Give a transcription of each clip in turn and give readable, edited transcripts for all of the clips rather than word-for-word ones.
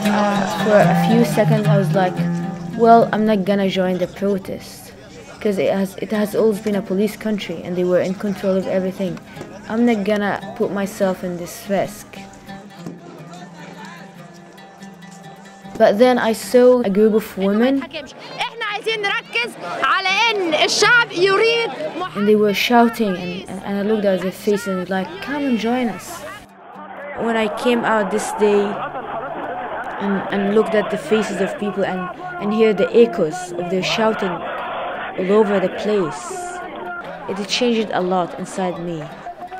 For a few seconds I was like, well, I'm not gonna join the protest because it has always been a police country and they were in control of everything. I'm not gonna put myself in this risk. But then I saw a group of women and they were shouting and I looked at their faces and was like, come and join us. When I came out this day and looked at the faces of people and hear the echoes of their shouting all over the place, it changed a lot inside me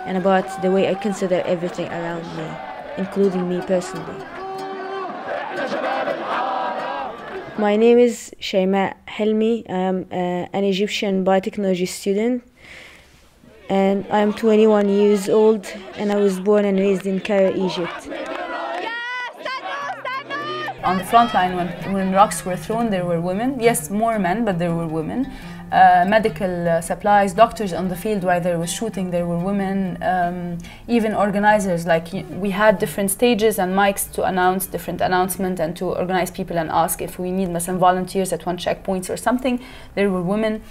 and about the way I consider everything around me, including me personally. My name is Shayma Helmi. I am an Egyptian biotechnology student and I am 21 years old and I was born and raised in Cairo, Egypt. On the front line, when rocks were thrown, there were women. Yes, more men, but there were women. Medical supplies, doctors on the field while there was shooting, there were women. Even organizers, like we had different stages and mics to announce different announcements and to organize people and ask if we need some volunteers at one checkpoint or something. There were women.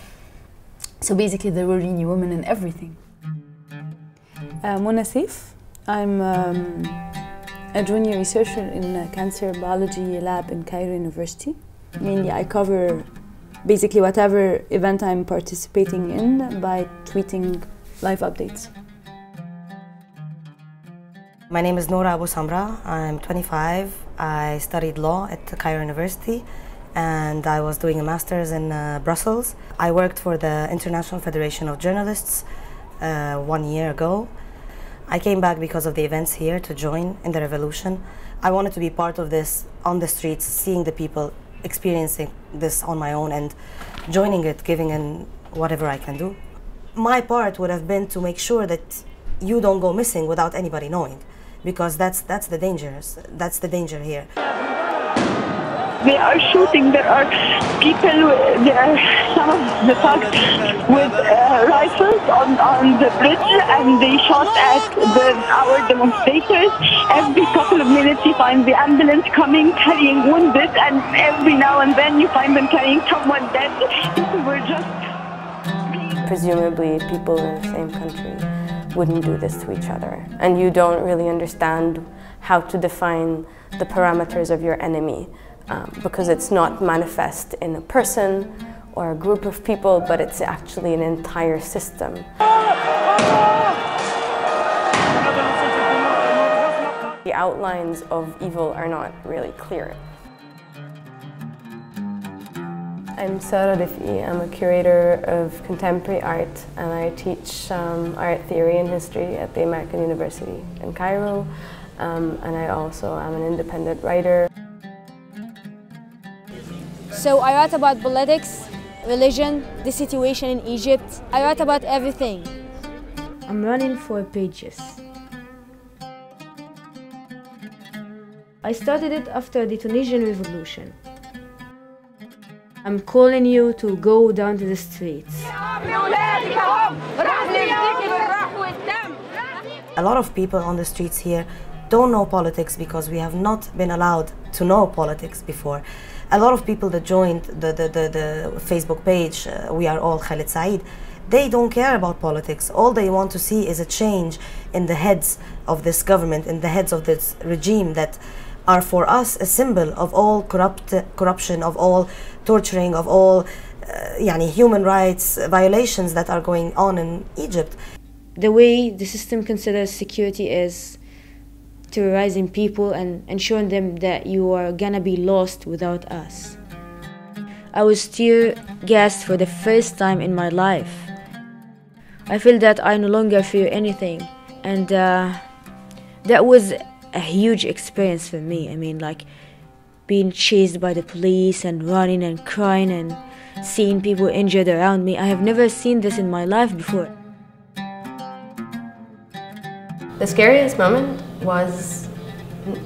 So basically there were really women in everything. Mona Saif. I'm a junior researcher in a cancer biology lab in Cairo University. Mainly I cover basically whatever event I'm participating in by tweeting live updates. My name is Noura Abu Samra. I'm 25. I studied law at Cairo University and I was doing a master's in Brussels. I worked for the International Federation of Journalists 1 year ago. I came back because of the events here to join in the revolution. I wanted to be part of this on the streets, seeing the people experiencing this on my own and joining it, giving in whatever I can do. My part would have been to make sure that you don't go missing without anybody knowing, because that's the danger here. They are shooting. There are people. There are some of the thugs with rifles on the bridge, and they shot at our demonstrators. Every couple of minutes, you find the ambulance coming, carrying wounded, and every now and then you find them carrying someone dead. People were just. Presumably, people in the same country wouldn't do this to each other, and you don't really understand how to define the parameters of your enemy. Because it's not manifest in a person or a group of people, but it's actually an entire system. The outlines of evil are not really clear. I'm Sarah Rif'i. I'm a curator of contemporary art and I teach art theory and history at the American University in Cairo. And I also am an independent writer. So I write about politics, religion, the situation in Egypt. I write about everything. I'm running for pages. I started it after the Tunisian revolution. I'm calling you to go down to the streets. A lot of people on the streets here don't know politics because we have not been allowed to know politics before. A lot of people that joined the Facebook page, We Are All Khalid Said, they don't care about politics. All they want to see is a change in the heads of this government, in the heads of this regime that are for us a symbol of all corruption, of all torturing, of all human rights violations that are going on in Egypt. The way the system considers security is terrorizing people and showing them that you are gonna be lost without us. I was tear gassed for the first time in my life. I feel that I no longer fear anything, and that was a huge experience for me. I mean, like being chased by the police and running and crying and seeing people injured around me. I have never seen this in my life before. The scariest moment was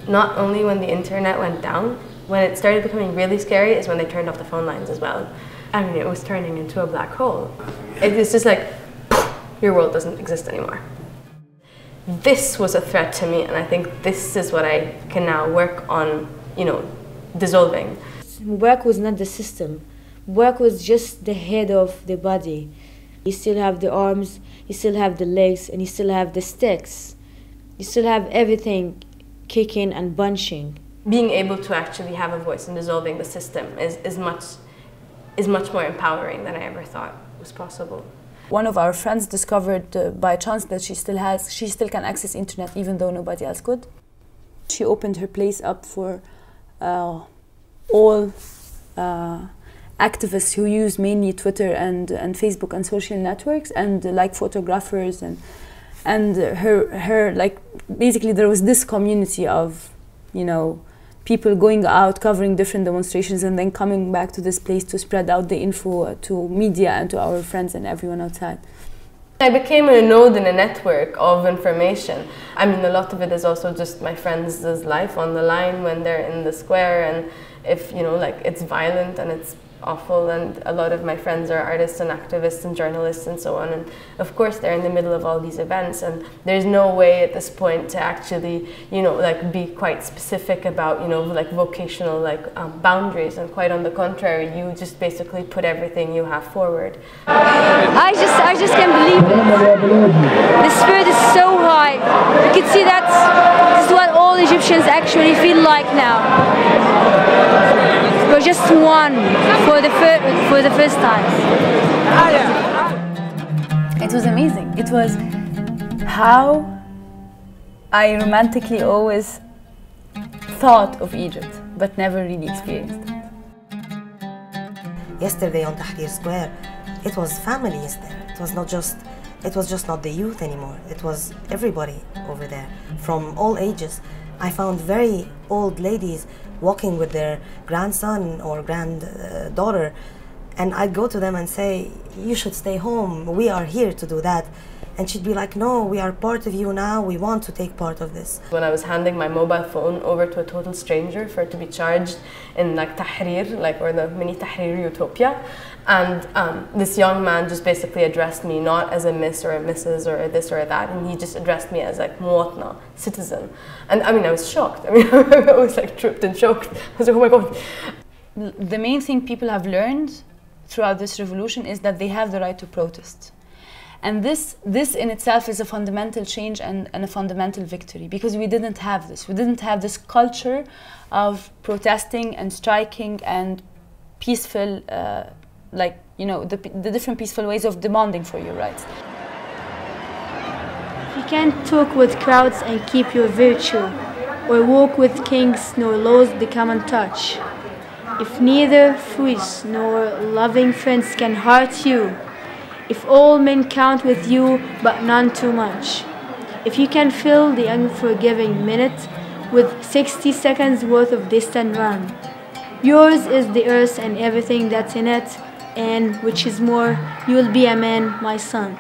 not only when the internet went down. When it started becoming really scary is when they turned off the phone lines as well. I mean, it was turning into a black hole. It was just like, your world doesn't exist anymore. This was a threat to me, and I think this is what I can now work on dissolving. Mubarak was not the system. Mubarak was just the head of the body. You still have the arms, you still have the legs, and you still have the sticks. You still have everything kicking and bunching. Being able to actually have a voice in dissolving the system is much more empowering than I ever thought was possible. One of our friends discovered by chance that she still can access internet even though nobody else could. She opened her place up for all activists who use mainly Twitter and Facebook and social networks, and like photographers and her like basically there was this community of people going out covering different demonstrations and then coming back to this place to spread out the info to media and to our friends and everyone outside. I became a node in a network of information. I mean, a lot of it is also just my friends' life on the line when they're in the square, and if like it's violent and it's awful, and a lot of my friends are artists and activists and journalists and so on, and of course they're in the middle of all these events, and there's no way at this point to actually like be quite specific about like vocational boundaries, and quite on the contrary, you just basically put everything you have forward. I just can't believe it. The spirit is so high. You can see that this is what all Egyptians actually feel like now. We're just one for the first time. It was amazing. It was how I romantically always thought of Egypt, but never really experienced it. Yesterday on Tahrir Square, it was families there. It was just not the youth anymore. It was everybody over there, from all ages. I found very old ladies walking with their grandson or granddaughter, and I'd go to them and say, you should stay home, we are here to do that. And she'd be like, no, we are part of you now, we want to take part of this. When I was handing my mobile phone over to a total stranger for it to be charged in Tahrir, or the mini Tahrir utopia, and this young man just basically addressed me not as a miss or a Mrs. or a this or a that, and he just addressed me as muwatna, citizen. And I mean, I was shocked. I mean, I was tripped and shocked. I was like, oh my God. The main thing people have learned throughout this revolution is that they have the right to protest. And this in itself is a fundamental change and a fundamental victory, because we didn't have this. We didn't have this culture of protesting and striking and peaceful, the different peaceful ways of demanding for your rights. You can't talk with crowds and keep your virtue, or walk with kings nor laws become untouched. If neither fruits nor loving friends can hurt you, if all men count with you but none too much, if you can fill the unforgiving minute with 60 seconds worth of distant run, yours is the earth and everything that's in it, and which is more, you will be a man, my son.